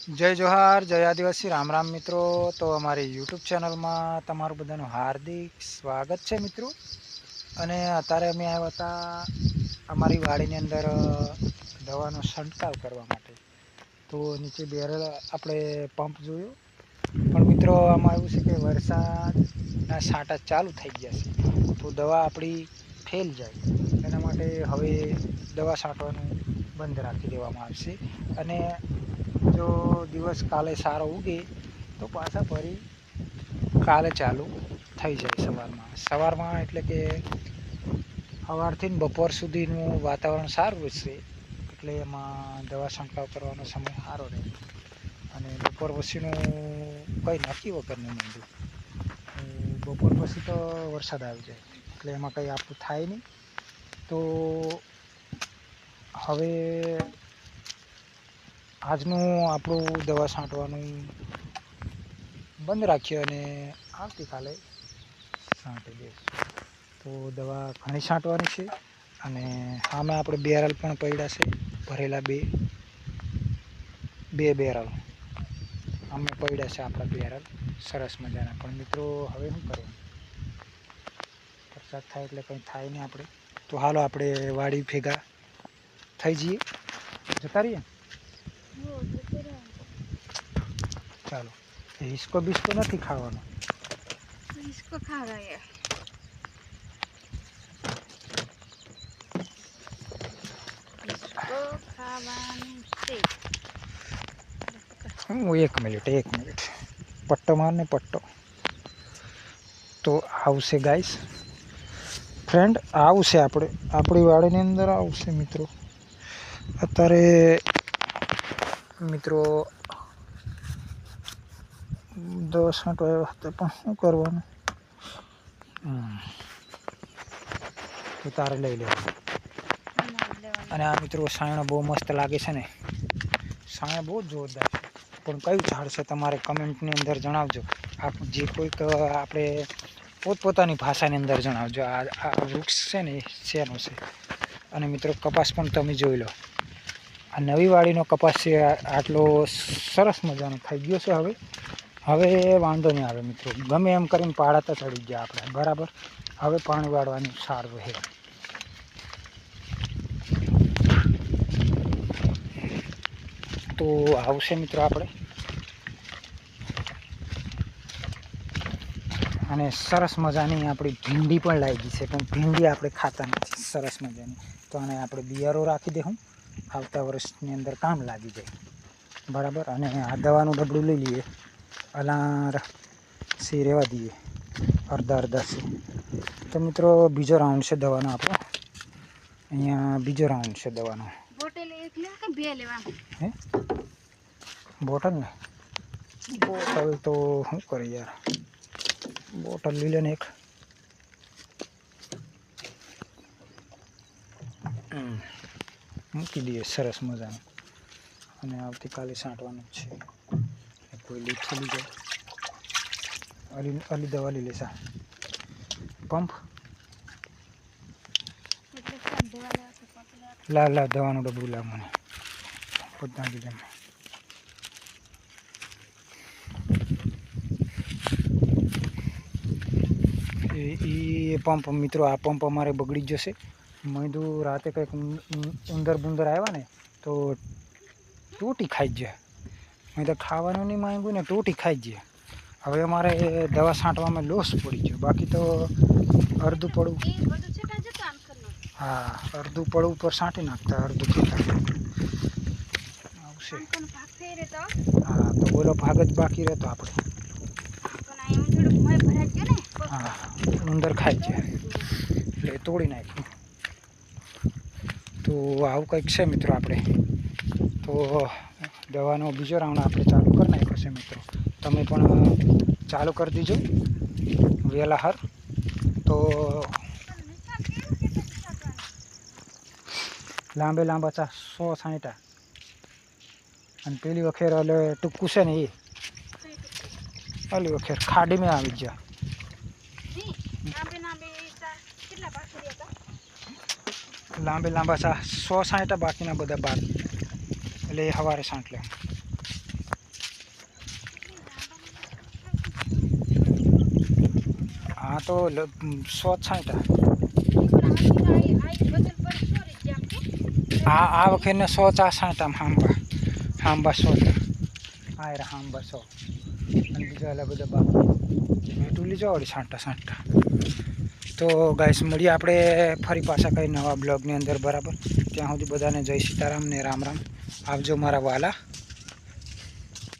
જય જોહાર, જય આદિવાસી, રામ રામ મિત્રો। તો અમારી યુટ્યુબ ચેનલમાં તમારું બધાનું હાર્દિક સ્વાગત છે મિત્રો। અને અત્યારે અમે આવ્યા હતા અમારી વાડીની અંદર દવાનો છંટકાવ કરવા માટે। તો નીચે બેરલ આપણે પંપ જોયું, પણ મિત્રો આમાં એવું છે કે વરસાદના છાંટા ચાલુ થઈ ગયા છે, તો દવા આપણી ફેલ જાય એના માટે હવે દવા છાંટવાનું બંધ રાખી દેવામાં આવશે। અને જો દિવસ કાલે સારો ઉગે તો પાછા ફરી કાલે ચાલુ થઈ જાય સવારમાં એટલે કે સવારથી બપોર સુધીનું વાતાવરણ સારું રહેશે, એટલે એમાં દવા છંટકાવ કરવાનો સમય સારો રહે। અને બપોર પછીનું કંઈ નક્કી વગરનું માંડ્યું, બપોર પછી તો વરસાદ આવી જાય એટલે એમાં કંઈ આપણું થાય નહીં। તો હવે આજનું આપણું દવા છાંટવાનું બંધ રાખ્યું અને આવતીકાલે છાંટી દઈશું। તો દવા ઘણી છાંટવાની છે અને આમાં આપણે બેરલ પણ પડ્યા છે, ભરેલા બે બેરલ અમે પડ્યા છે આપણા બેરલ સરસ મજાના। પણ મિત્રો હવે શું કરવાનું, વરસાદ થાય એટલે કંઈ થાય નહીં આપણે। તો હાલો આપણે વાડી ભેગા થઈ જઈએ, જતા રહીએ। ચાલો, હિસકો બિસ્કો નથી ખાવાનો, इसको खा रहा है। इसको खावानी से એક મિનિટ પટ્ટો મારને પટ્ટો। તો આવશે ગાઈસ ફ્રેન્ડ, આવશે આપણી વાડીની અંદર આવશે મિત્રો। અત્યારે મિત્રો દવા છાંટવા આવ્યા હતા, પણ શું કરવાનું, તો તારે લઈ લેવાનું। અને આ મિત્રો સાયણો બહુ મસ્ત લાગે છે ને, સાયણ બહુ જોરદાર છે, પણ કયું ઝાડ છે તમારે કમેન્ટની અંદર જણાવજો। જે કોઈક આપણે પોતપોતાની ભાષાની અંદર જણાવજો આ વૃક્ષ છે ને એ શેનો છે। અને મિત્રો કપાસ પણ તમે જોઈ લો, આ નવી વાડીનો કપાસ છે, આટલો સરસ મજાનો થઈ ગયો છે। હવે વાંધો નહીં આવે મિત્રો, ગમે એમ કરીને પાડા તો ચડી ગયા આપણે બરાબર। હવે પાણી વાળવાનું સારું રહે। તો આવશે મિત્રો આપણે, અને સરસ મજાની આપણી ભીંડી પણ લાગી છે, પણ ભીંડી આપણે ખાતા નથી સરસ મજાની। તો આને આપણે બિયારો રાખી દઉં, આવતા વર્ષની અંદર કામ લાગી જાય બરાબર। અને આ દવાનું ડબલું લઈ લઈએ, અલાર સી રહેવા દઈએ અડધા સી। તો મિત્રો બીજો રાઉન્ડ છે દવાનો આપણો, અહીંયા બીજો રાઉન્ડ છે દવાનો। बोतल एक ले के बे लेवा હે બોટલ ને, બોટલ તો શું કરે યાર, બોટલ લઈ લે ને એક, મૂકી દઈએ સરસ મજાનું। અને આવતીકાલે છાંટવાનું જ છે, કોઈ લીક થઈ જાય અલી દવા લઈ લેશા પંપ લા દવાનું ડબલું લા મને પોતા દીધા। એ પંપ મિત્રો, આ પંપ અમારે બગડી જશે। મેં કીધું રાતે કંઈક ઉંદર બુંદર આવ્યા ને તો ટૂટી ખાઈ જાય, મેં તો ખાવાનું નહીં માંગ્યું ને ટૂટી ખાઈ જાય। હવે અમારે દવા છાંટવામાં લોસ પડી ગયો, બાકી તો અડધું પડું, હા અડધું પડું ઉપર છાંટી નાખતા, અડધું આવશે। હા તો બોલો, ભાગ જ બાકી રહેતો આપણે, હા ઉંદર ખાઈ જાય એટલે તોડી નાખ્યું। તો આવું કંઈક છે મિત્રો આપણે, તો દવાનો બીજો રાઉન્ડ આપણે ચાલુ કરી નાખ્યો છે મિત્રો। તમે પણ ચાલુ કરી દીજો વહેલા હર। તો લાંબા 160, અને પેલી વખેર એટલે ટૂંકું છે ને એ પેલી વખેર ખાડીમાં આવી ગયા, લાંબા 160 બાકીના બધા બાકી, એટલે એ સવારે છાંટ લે। તો 160. આ વખતે 160 આમ હાંબા 100 આ રે હાંબા 100 અને બીજા અલગ બધા બાપુ મેટું લીજો વળી 60. તો ગાઈસ મળીએ આપણે ફરી પાછા કઈ નવા બ્લોગની અંદર બરાબર. ત્યાં સુધી બધાને જય સીતારામ ને રામ રામ. આવજો મારા વાલા.